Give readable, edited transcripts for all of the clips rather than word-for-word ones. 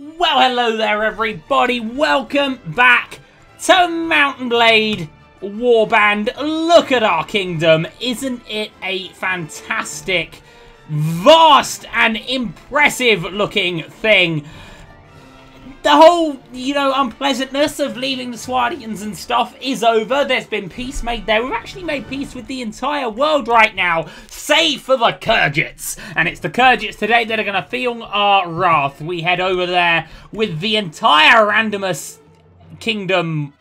Well, hello there, everybody. Welcome back to Mountain Blade Warband. Look at our kingdom. Isn't it a fantastic, vast, and impressive looking thing? The whole, unpleasantness of leaving the Swardians and stuff is over. There's been peace made there. We've actually made peace with the entire world right now, save for the Khergits. And it's the Khergits today that are going to feel our wrath. We head over there with the entire Randomus Kingdom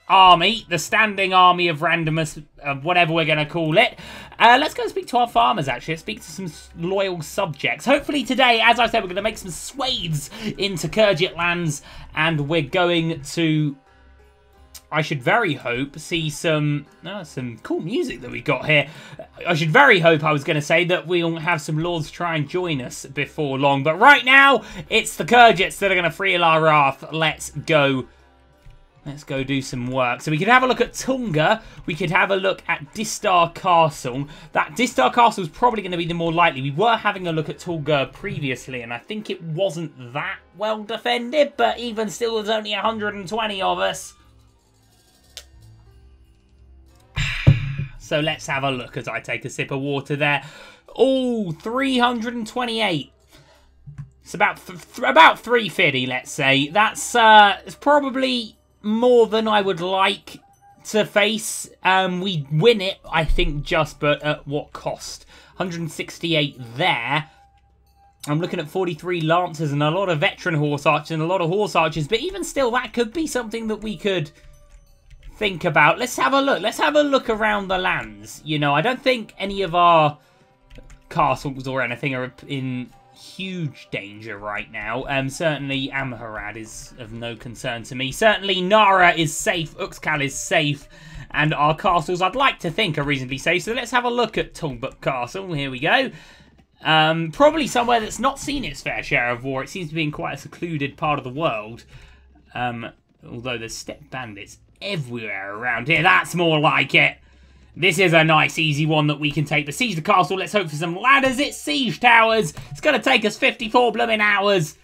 army, the standing army of Randomus, whatever we're going to call it. Let's go speak to our farmers, actually. Let's speak to some loyal subjects. Hopefully today, as I said, we're going to make some swathes into Khergit lands, and we're going to, I should very hope, see some cool music that we got here. I should very hope, I was going to say, that we'll have some lords try and join us before long. But right now, it's the Khergits that are going to feel our wrath. Let's go. Let's go do some work. So we could have a look at Tunga. We could have a look at Distar Castle. That Distar Castle is probably going to be the more likely. We were having a look at Tunga previously, and I think it wasn't that well defended, but even still, there's only 120 of us. So let's have a look as I take a sip of water there. Oh, 328. It's about 350, let's say. That's it's probably more than I would like to face. We win it, I think, but at what cost? 168 there. I'm looking at 43 Lancers and a lot of veteran horse archers and a lot of horse archers, but even still, that could be something that we could think about. Let's have a look. Let's have a look around the lands. I don't think any of our castles or anything are in huge danger right now. Certainly Amharad is of no concern to me. Certainly Nara is safe, Uxcal is safe, and our castles, I'd like to think, are reasonably safe. So let's have a look at Tungbuk Castle. Here we go. Probably somewhere that's not seen its fair share of war. It seems to be in quite a secluded part of the world. Although there's steppe bandits everywhere around here. That's more like it. This is a nice, easy one that we can take. Besiege the castle. Let's hope for some ladders. It's siege towers. It's going to take us 54 blooming hours.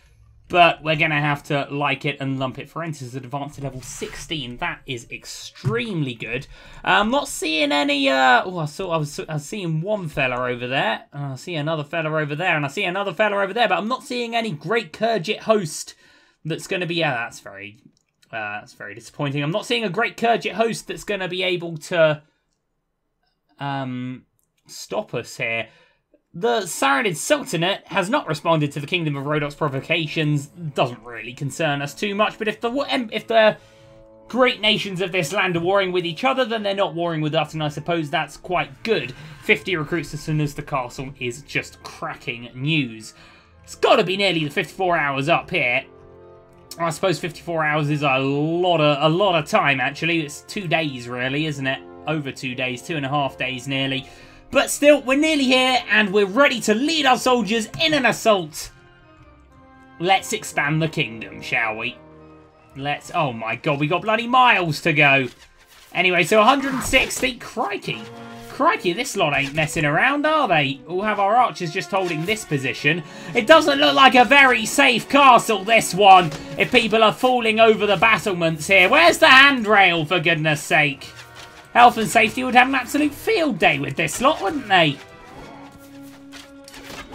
But we're going to have to like it and lump it. Forensics advanced to level 16. That is extremely good. I'm not seeing any... I was seeing one fella over there. I see another fella over there. And I see another fella over there. But I'm not seeing any great Khergit host that's going to be... that's very disappointing. I'm not seeing a great Khergit host that's going to be able to stop us here. The Saranid Sultanate has not responded to the Kingdom of Rodok's provocations. Doesn't really concern us too much, but if the great nations of this land are warring with each other, then they're not warring with us, and I suppose that's quite good. 50 recruits as soon as the castle is just cracking news. It's got to be nearly the 54 hours up here. I suppose 54 hours is a lot of time, actually. It's 2 days, really, isn't it? Over 2 days, 2.5 days nearly. But still, we're nearly here, and we're ready to lead our soldiers in an assault. Let's expand the kingdom, shall we? Let's... Oh my god, we got bloody miles to go. Anyway, so 160. Crikey. Crikey, this lot ain't messing around, are they? We'll have our archers just holding this position. It doesn't look like a very safe castle, this one, if people are falling over the battlements here. Where's the handrail, for goodness sake? Health and safety would have an absolute field day with this lot, wouldn't they?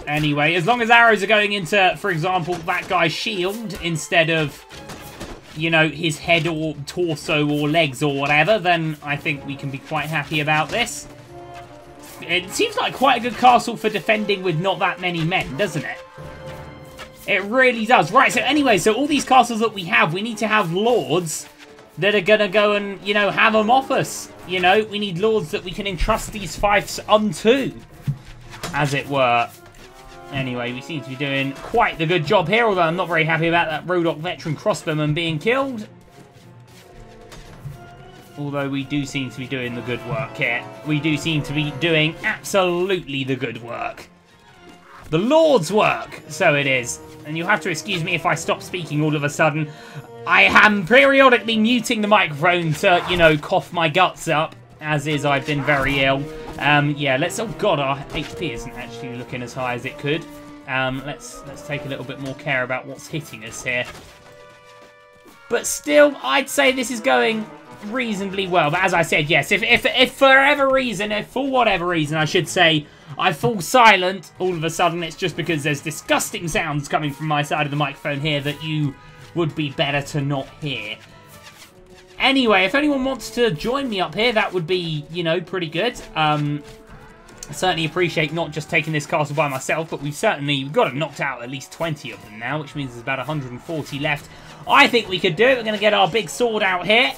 Anyway, as long as arrows are going into, for example, that guy's shield instead of, his head or torso or legs or whatever, then I think we can be quite happy about this. It seems like quite a good castle for defending with not that many men, doesn't it? It really does. Right, so anyway, so all these castles that we have, we need to have lords that are going to go and, have them off us. We need lords that we can entrust these fiefs unto, as it were. Anyway, we seem to be doing quite the good job here, although I'm not very happy about that Rodok veteran crossbowman being killed. Although we do seem to be doing the good work here. We do seem to be doing absolutely the good work. The Lord's work, so it is. And you'll have to excuse me if I stop speaking all of a sudden. I am periodically muting the microphone to, cough my guts up. As is, I've been very ill. Yeah, let's... Oh, God, our HP isn't actually looking as high as it could. Let's take a little bit more care about what's hitting us here. But still, I'd say this is going reasonably well. But as I said, yes, if for whatever reason, I should say, I fall silent all of a sudden, it's just because there's disgusting sounds coming from my side of the microphone here that you would be better to not hear. Anyway, if anyone wants to join me up here, that would be, you know, pretty good. I certainly appreciate not just taking this castle by myself, but we've got to knocked out at least 20 of them now, which means there's about 140 left. I think we could do it. We're going to get our big sword out here.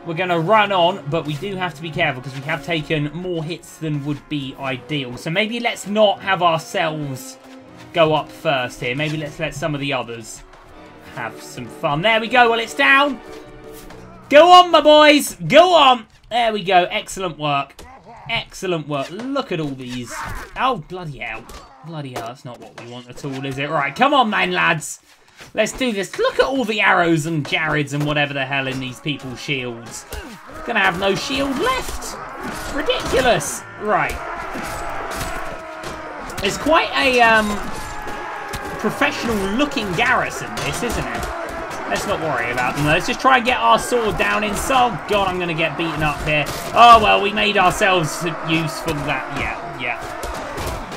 We're going to run on, but we do have to be careful because we have taken more hits than would be ideal. So maybe let's not have ourselves go up first here. Maybe let's let some of the others have some fun. There we go. Well, it's down. Go on, my boys. Go on. There we go. Excellent work. Excellent work. Look at all these. Oh, bloody hell. Bloody hell. That's not what we want at all, is it? Right. Come on, man, lads. Let's do this. Look at all the arrows and jarreds and whatever the hell in these people's shields. Gonna have no shield left. Ridiculous. Right. It's quite a professional-looking garrison, this, isn't it? Let's not worry about them, though. Let's just try and get our sword down in. Oh, God, I'm going to get beaten up here. Oh, well, we made ourselves useful that. Yeah.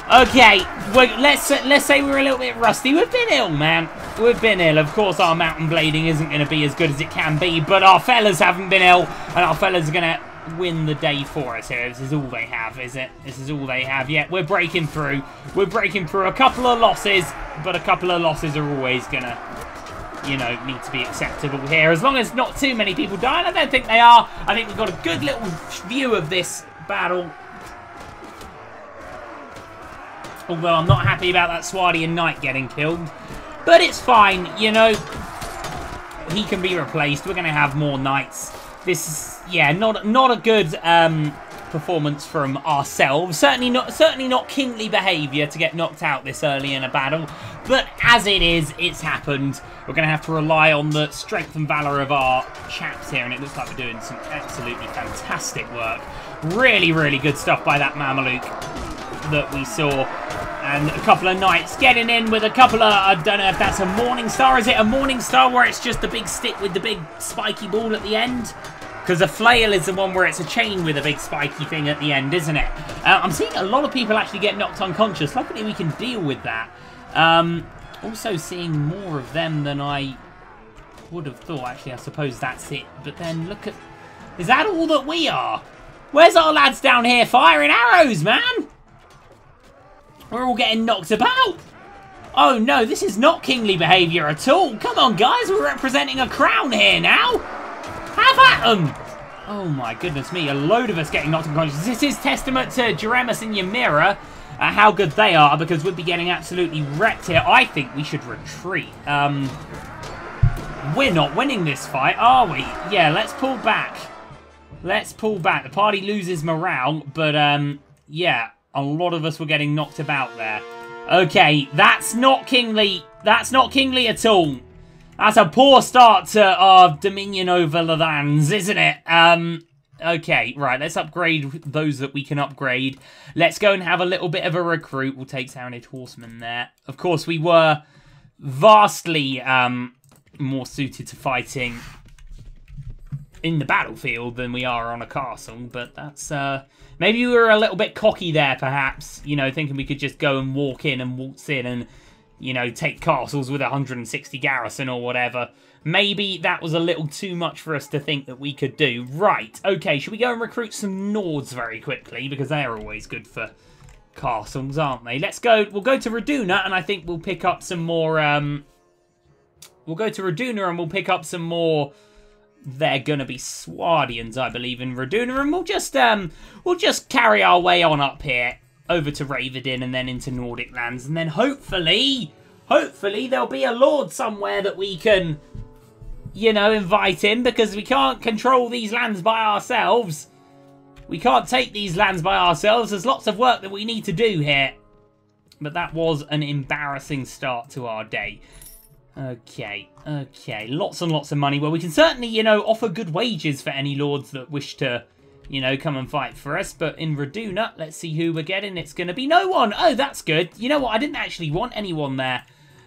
Okay, let's say we're a little bit rusty. We've been ill, man. We've been ill. Of course, our mountain blading isn't going to be as good as it can be, but our fellas haven't been ill, and our fellas are going to win the day for us here. This is all they have, is it? This is all they have. Yeah, we're breaking through. We're breaking through. A couple of losses, but a couple of losses are always going to, you know, need to be acceptable here. As long as not too many people die, and I don't think they are. I think we've got a good little view of this battle. Although I'm not happy about that Swardian knight getting killed. But it's fine, you know. He can be replaced. We're going to have more knights. This is, yeah, not a good performance from ourselves. Certainly not kingly behaviour to get knocked out this early in a battle. But as it is, it's happened. We're going to have to rely on the strength and valour of our chaps here. And it looks like we're doing some absolutely fantastic work. Really, really good stuff by that Mameluke that we saw. And a couple of knights getting in with a couple of, I don't know if that's a Morning Star. Is it a Morning Star where it's just the big stick with the big spiky ball at the end? Because a flail is the one where it's a chain with a big spiky thing at the end, isn't it? I'm seeing a lot of people actually get knocked unconscious. Luckily, we can deal with that. Also seeing more of them than I would have thought. Actually, I suppose that's it. But then look at... Is that all that we are? Where's our lads down here firing arrows, man? We're all getting knocked about. Oh, no, this is not kingly behaviour at all. Come on, guys. We're representing a crown here now. Have at them! Oh my goodness me, a load of us getting knocked unconscious. This is testament to Jeremus and Ymira, how good they are, because we'd be getting absolutely wrecked here. I think we should retreat. We're not winning this fight, are we? Yeah, let's pull back. Let's pull back. The party loses morale, but yeah, a lot of us were getting knocked about there. Okay, that's not kingly. That's not kingly at all. That's a poor start to our dominion over the lands, isn't it? Okay, right, let's upgrade those that we can upgrade. Let's go and have a little bit of a recruit. We'll take Sounded Horsemen there. Of course, we were vastly more suited to fighting in the battlefield than we are on a castle, but that's... maybe we were a little bit cocky there, perhaps, you know, thinking we could just go and walk in and waltz in and... you know, take castles with 160 garrison or whatever. Maybe that was a little too much for us to think that we could do. Right, okay, should we go and recruit some Nords very quickly? Because they're always good for castles, aren't they? Let's go, we'll go to Raduna, and I think we'll pick up some more, we'll go to Raduna and we'll pick up some more... They're gonna be Swardians, I believe, in Raduna, and we'll just carry our way on up here. Over to Ravendin and then into Nordic lands. And then hopefully there'll be a lord somewhere that we can, you know, invite in. Because we can't control these lands by ourselves. We can't take these lands by ourselves. There's lots of work that we need to do here. But that was an embarrassing start to our day. Okay. Lots and lots of money. Well, we can certainly, you know, offer good wages for any lords that wish to you know, come and fight for us. But in Raduna, let's see who we're getting. It's going to be no one. Oh, that's good. You know what? I didn't actually want anyone there.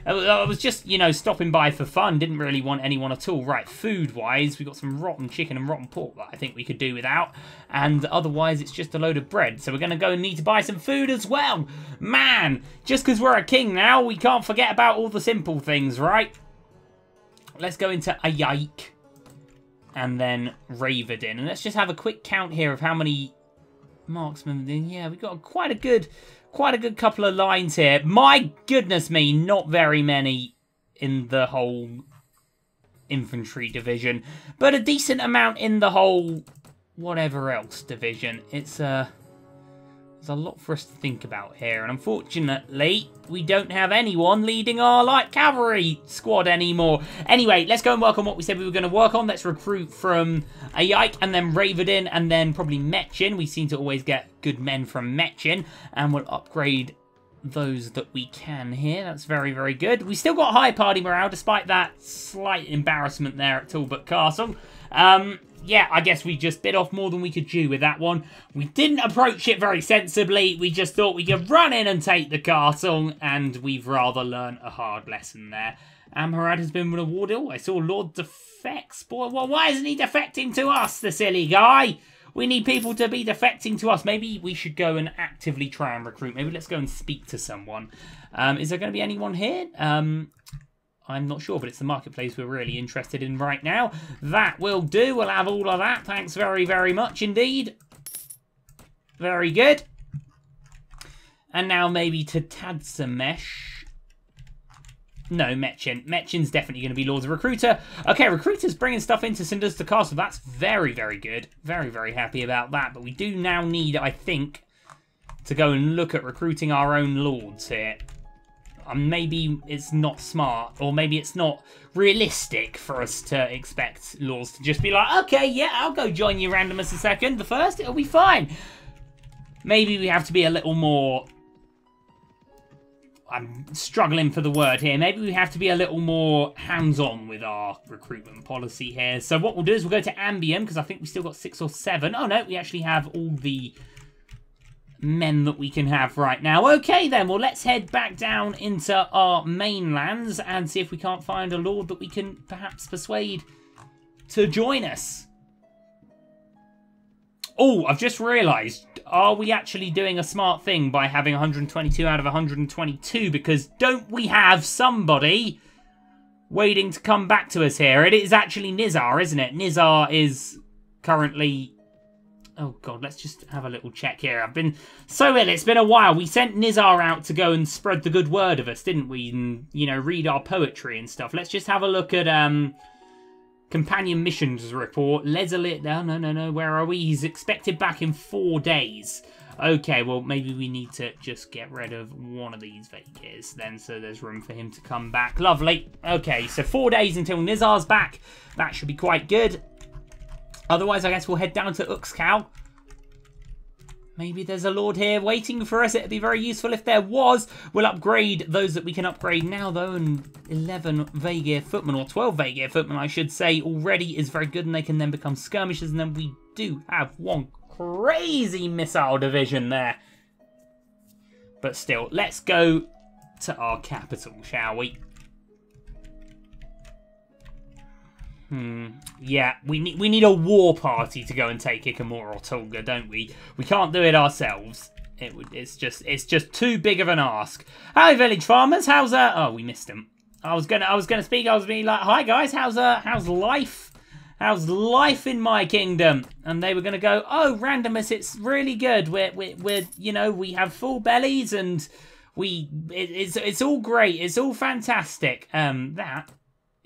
I was just, you know, stopping by for fun. Didn't really want anyone at all. Right, food-wise, we got some rotten chicken and rotten pork that I think we could do without. And otherwise, it's just a load of bread. So we're going to go and need to buy some food as well. Man, just because we're a king now, we can't forget about all the simple things, right? Let's go into Ayike and then Ravidin. And let's just have a quick count here of how many marksmen. Yeah, we've got quite a good couple of lines here. My goodness me, not very many in the whole infantry division, but a decent amount in the whole whatever else division. It's there's a lot for us to think about here, and unfortunately, we don't have anyone leading our light cavalry squad anymore. Anyway, let's go and work on what we said we were going to work on. Let's recruit from Ayike and then Ravidin and then probably Mechin. We seem to always get good men from Mechin, and we'll upgrade those that we can here. That's very, very good. We still got high party morale despite that slight embarrassment there at Talbot Castle. Yeah, I guess we just bit off more than we could chew with that one. We didn't approach it very sensibly. We just thought we could run in and take the castle, and we've rather learned a hard lesson there. Amharad has been rewarded. Oh, I saw Lord defects. Boy, well, why isn't he defecting to us, the silly guy? We need people to be defecting to us. Maybe we should go and actively try and recruit. Maybe let's go and speak to someone. Is there going to be anyone here? I'm not sure, but it's the marketplace we're really interested in right now. That will do. We'll have all of that. Thanks very, very much indeed. Very good. And now maybe to Tadsamesh. No, Mechin. Mechin's definitely going to be Lord's Recruiter. Okay, Recruiter's bringing stuff into Cinders to Castle. That's very, very good. Very, very happy about that. But we do now need, I think, to go and look at recruiting our own lords here. Maybe it's not smart, or maybe it's not realistic for us to expect lords to just be like, okay, yeah, I'll go join you Randomus a second. The first, it'll be fine. Maybe we have to be a little more... I'm struggling for the word here. Maybe we have to be a little more hands-on with our recruitment policy here. So what we'll do is we'll go to Ambium, because I think we still got 6 or 7. Oh, no, we actually have all the men that we can have right now. Okay, then. Well, let's head back down into our mainlands and see if we can't find a lord that we can perhaps persuade to join us. Oh, I've just realised, are we actually doing a smart thing by having 122 out of 122? Because don't we have somebody waiting to come back to us here? It is actually Nizar, isn't it? Nizar is currently... Oh, God, let's just have a little check here. I've been so ill. It's been a while. We sent Nizar out to go and spread the good word of us, didn't we? And, you know, read our poetry and stuff. Let's just have a look at Companion Missions Report. Lesalit. No. Where are we? He's expected back in 4 days. Okay, well, maybe we need to just get rid of one of these Vagirs then, so there's room for him to come back. Lovely. Okay, so 4 days until Nizar's back. That should be quite good. Otherwise, I guess we'll head down to Uxcal. Maybe there's a lord here waiting for us. It'd be very useful if there was. We'll upgrade those that we can upgrade now, though. And 11 Vaegir footmen, or 12 Vaegir footmen, I should say, already is very good. And they can then become skirmishers. And then we do have one crazy missile division there. But still, let's go to our capital, shall we? Yeah, we need a war party to go and take Ikamura or Tulga, don't we? We can't do it ourselves. It's just too big of an ask. Hi, village farmers. How's Oh, we missed them. I was gonna speak. I was being like, hi guys. How's life? How's life in my kingdom? And they were gonna go, oh, Randomus, it's really good. We're you know, we have full bellies and it's all great. It's all fantastic. That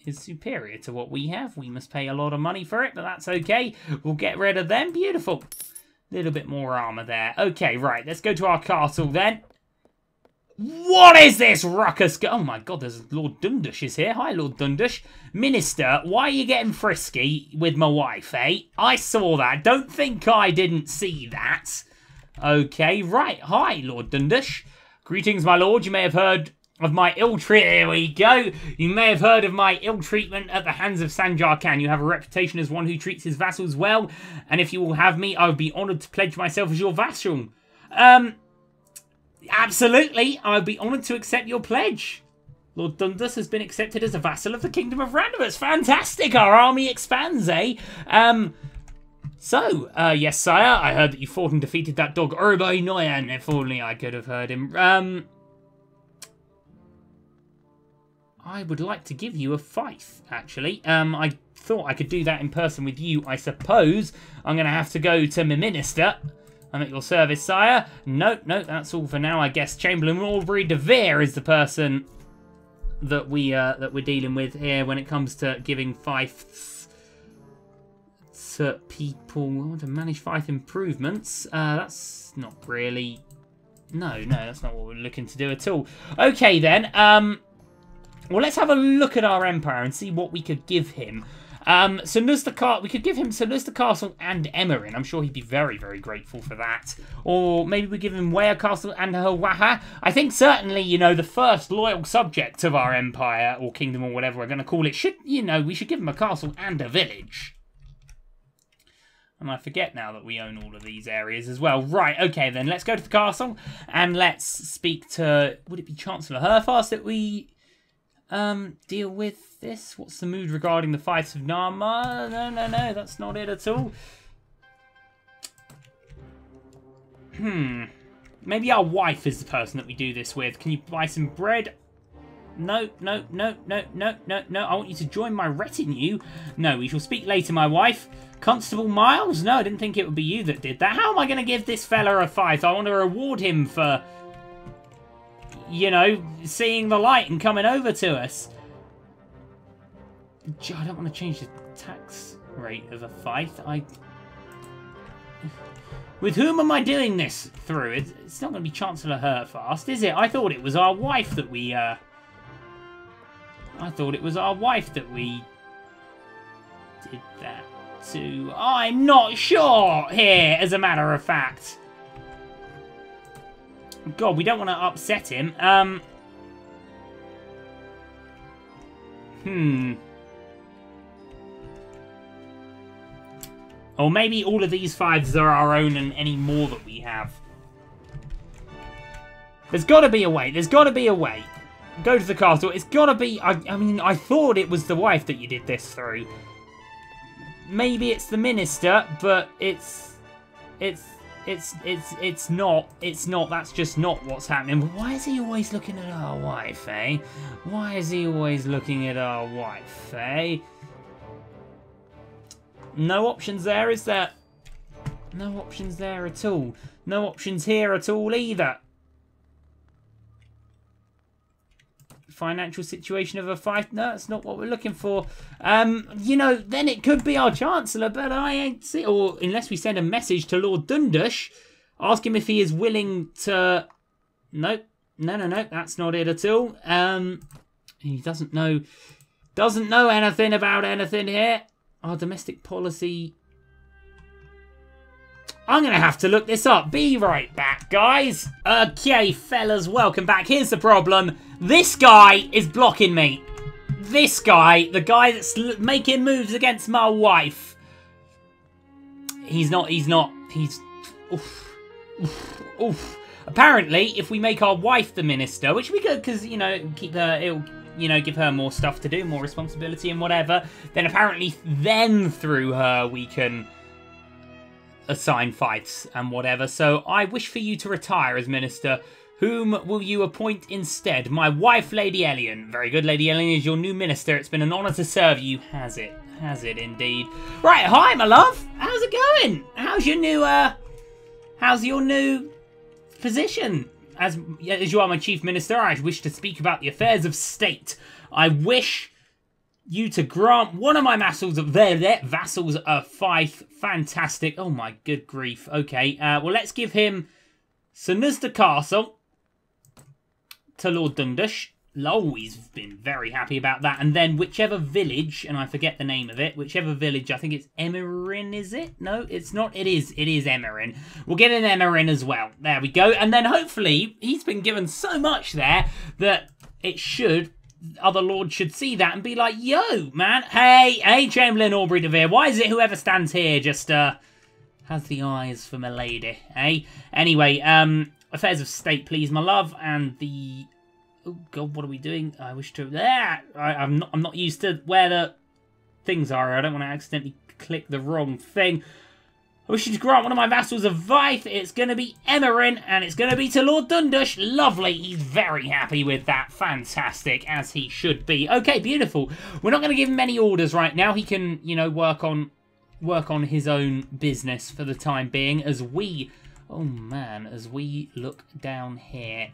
is superior to what we have. We must pay a lot of money for it, but that's okay. We'll get rid of them. Beautiful. Little bit more armor there. Okay, right. Let's go to our castle then. What is this ruckus? Oh my god, there's Lord Dundush is here. Hi, Lord Dundush. Minister, why are you getting frisky with my wife, eh? I saw that. Don't think I didn't see that. Okay, right. Hi, Lord Dundush. Greetings, my lord. You may have heard of my ill treatment. There we go. You may have heard of my ill treatment at the hands of Sanjar Khan. You have a reputation as one who treats his vassals well, and if you will have me, I would be honoured to pledge myself as your vassal. Absolutely, I would be honoured to accept your pledge. Lord Dundas has been accepted as a vassal of the Kingdom of Randomers. Fantastic, our army expands, eh? Yes, sire, I heard that you fought and defeated that dog, Urbay Noyan. If only I could have heard him. I would like to give you a fief, actually. I thought I could do that in person with you, I suppose. I'm going to have to go to my minister. I'm at your service, sire. No, that's all for now, I guess. Chamberlain Aubrey de Vere is the person that we're dealing with here when it comes to giving fiefs to people. I want to manage fief improvements. That's not really... No, that's not what we're looking to do at all. Okay, then. Well, let's have a look at our empire and see what we could give him. We could give him Sanuzda Castle and Emmerin. I'm sure he'd be very, very grateful for that. Or maybe we give him Wea Castle and Hawaha. I think certainly, you know, the first loyal subject of our empire, or kingdom, or whatever we're going to call it, we should give him a castle and a village. And I forget now that we own all of these areas as well. Right, okay then, let's go to the castle and let's speak to... Would it be Chancellor Herfast that we... deal with this? What's the mood regarding the fiefs of Nama? No, that's not it at all. Maybe our wife is the person that we do this with. Can you buy some bread? No. I want you to join my retinue. No, we shall speak later, my wife. Constable Miles? No, I didn't think it would be you that did that. How am I going to give this fella a fief? I want to reward him for... you know, seeing the light and coming over to us. I don't want to change the tax rate of a fief. With whom am I doing this through? It's not going to be Chancellor Herfast, is it? I thought it was our wife that we, did that to. I'm not sure here, as a matter of fact. God, we don't want to upset him. Or maybe all of these fiefs are our own and any more that we have. There's got to be a way. There's got to be a way. Go to the castle. It's got to be... I mean, I thought it was the wife that you did this through. Maybe it's the minister, but it's not. That's just not what's happening. Why is he always looking at our wife, eh? Why is he always looking at our wife, eh? No options there, is there? No options there at all. No options here at all either. Financial situation of a fief? No, that's not what we're looking for. You know, then it could be our Chancellor, but I ain't see. Or unless we send a message to Lord Dundas, ask him if he is willing to... Nope. No, that's not it at all. He doesn't know anything about anything here. Our domestic policy... I'm going to have to look this up. Be right back, guys. Okay, fellas, welcome back. Here's the problem. This guy is blocking me. This guy, the guy that's making moves against my wife. He's... Oof. Apparently, if we make our wife the minister, which we could, because, you know, keep her... It'll, you know, give her more stuff to do, more responsibility and whatever, then apparently through her we can assign fiefs and whatever. So I wish for you to retire as minister. Whom will you appoint instead? My wife, Lady Elian. Very good, Lady Elian is your new minister. It's been an honour to serve you. Has it indeed. Right, hi my love. How's it going? How's your new position? As you are my chief minister, I wish to speak about the affairs of state. I wish you to grant one of my vassals a fief. Fantastic. Oh my good grief. Okay, well let's give him Sanuzda Castle to Lord Dundas. Oh, he's been very happy about that. And then whichever village, and I forget the name of it, whichever village, I think it's Emmerin, is it? No, it's not. It is Emmerin. We'll get an Emmerin as well. There we go. And then hopefully, he's been given so much there that it should... Other lords should see that and be like, yo, man, hey, Chamberlain Aubrey de Vere, why is it whoever stands here just, has the eyes for my lady, eh? Anyway, affairs of state, please, my love, and the... Oh, God, what are we doing? I wish to... I'm not used to where the things are. I don't want to accidentally click the wrong thing. I wish to grant one of my vassals a fief. It's going to be Emmerin, and it's going to be to Lord Dundush. Lovely. He's very happy with that. Fantastic, as he should be. Okay, beautiful. We're not going to give him any orders right now. He can, you know, work on his own business for the time being as we... Oh, man, as we look down here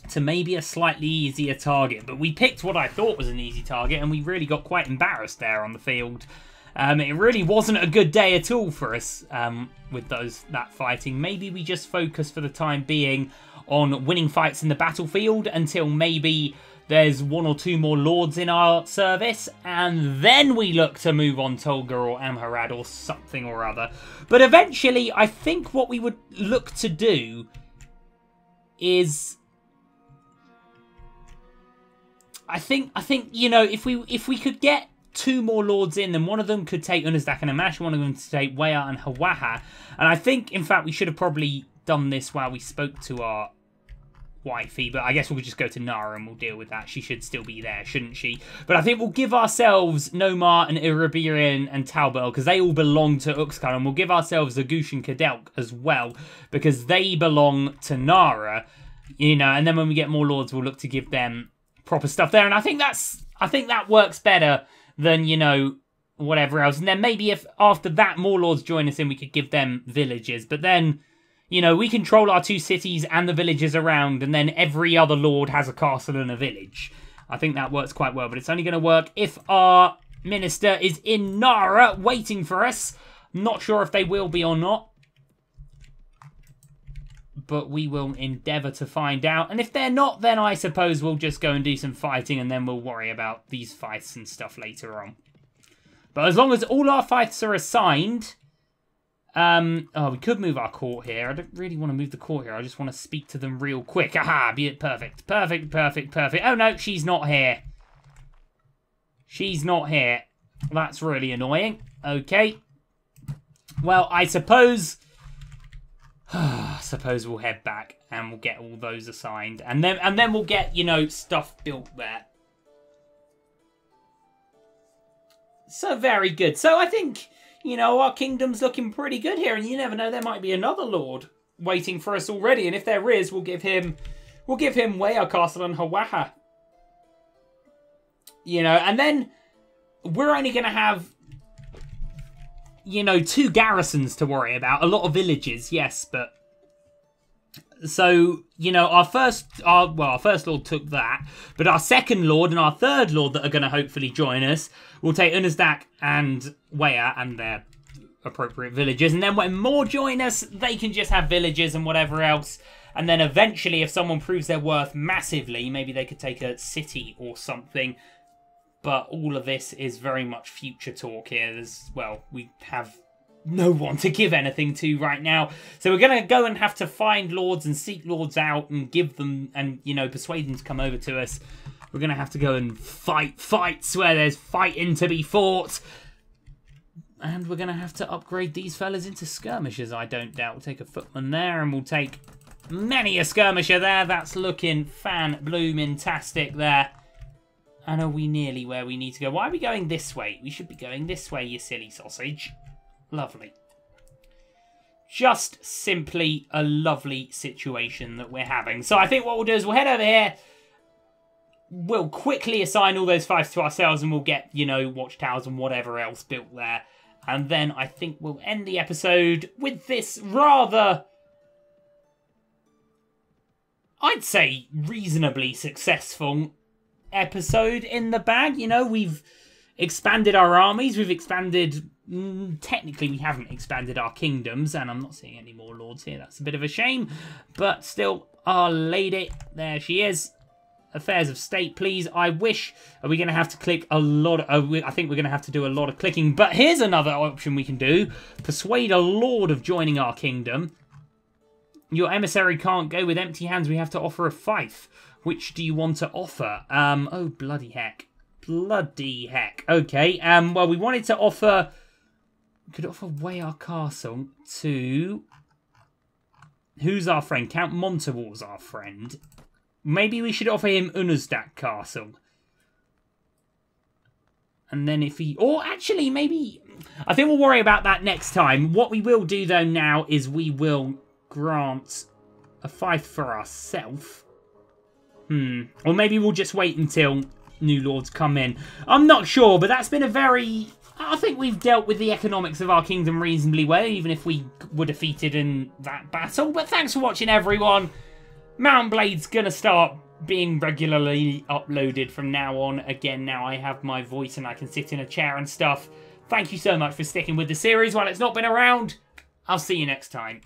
to maybe a slightly easier target. But we picked what I thought was an easy target, and we really got quite embarrassed there on the field. It really wasn't a good day at all for us with that fighting. Maybe we just focus for the time being on winning fights in the battlefield until maybe there's 1 or 2 more lords in our service, and then we look to move on Tolga or Amharad or something or other. But eventually, I think what we would look to do is... I think you know, if we could get 2 more lords in, then one of them could take Unazdak and Amash, one of them to take Weah and Hawaha. And I think, in fact, we should have probably done this while we spoke to our wifey, but I guess we'll just go to Nara and we'll deal with that. She should still be there, shouldn't she? But I think we'll give ourselves Nomar and Irabirin and Talbel, because they all belong to Uxkhal, and we'll give ourselves Agush and Kadelk as well, because they belong to Nara, you know, and then when we get more lords, we'll look to give them proper stuff there. And I think that works better than, you know, whatever else. And then maybe if after that more lords join us in, we could give them villages. But then, you know, we control our 2 cities and the villages around, and then every other lord has a castle and a village. I think that works quite well, but it's only going to work if our minister is in Nara waiting for us. Not sure if they will be or not, but we will endeavour to find out. And if they're not, then I suppose we'll just go and do some fighting, and then we'll worry about these fights and stuff later on. But as long as all our fights are assigned... oh, we could move our court here. I don't really want to move the court here. I just want to speak to them real quick. Aha, be it perfect. Perfect, perfect, perfect. Oh, no, she's not here. She's not here. That's really annoying. Okay. Well, I suppose we'll head back and we'll get all those assigned. And then we'll get, you know, stuff built there. So, very good. So, I think... You know, our kingdom's looking pretty good here, and you never know, there might be another lord waiting for us already, and if there is, we'll give him Weah Castle and Hawaha. You know, and then we're only going to have, you know, 2 garrisons to worry about. A lot of villages, yes, but... So, you know, our first lord took that, but our second lord and our third lord that are going to hopefully join us will take Unazdak and Weah and their appropriate villages, and then when more join us, they can just have villages and whatever else, and then eventually if someone proves their worth massively, maybe they could take a city or something, but all of this is very much future talk here. We have... no one to give anything to right now. So we're going to go and have to find lords and seek lords out and give them and, you know, persuade them to come over to us. We're going to have to go and fight fights where there's fighting to be fought. And we're going to have to upgrade these fellas into skirmishers, I don't doubt. We'll take a footman there and we'll take many a skirmisher there. That's looking fan-bloomin-tastic there. And are we nearly where we need to go? Why are we going this way? We should be going this way, you silly sausage. Lovely. Just simply a lovely situation that we're having. So I think what we'll do is we'll head over here. We'll quickly assign all those fiefs to ourselves and we'll get, you know, watchtowers and whatever else built there. And then I think we'll end the episode with this rather, I'd say, reasonably successful episode in the bag. You know, we've expanded our armies. We've expanded... technically, we haven't expanded our kingdoms, and I'm not seeing any more lords here. That's a bit of a shame, but still, our lady, there she is. Affairs of state, please. I wish... Are we going to have to click a lot of... I think we're going to have to do a lot of clicking, but here's another option we can do. Persuade a lord of joining our kingdom. Your emissary can't go with empty hands. We have to offer a fief. Which do you want to offer? Oh, bloody heck. Bloody heck. Okay, well, we wanted to offer... We could offer Wayar Castle to... Who's our friend? Count Montewar's our friend. Maybe we should offer him Unusdak Castle. And then if he... Or actually, maybe... I think we'll worry about that next time. What we will do, though, now is we will grant a fief for ourselves. Or maybe we'll just wait until new lords come in. I'm not sure, but that's been a very... I think we've dealt with the economics of our kingdom reasonably well, even if we were defeated in that battle. But thanks for watching, everyone. Mount Blade's going to start being regularly uploaded from now on. Again, now I have my voice and I can sit in a chair and stuff. Thank you so much for sticking with the series while it's not been around. I'll see you next time.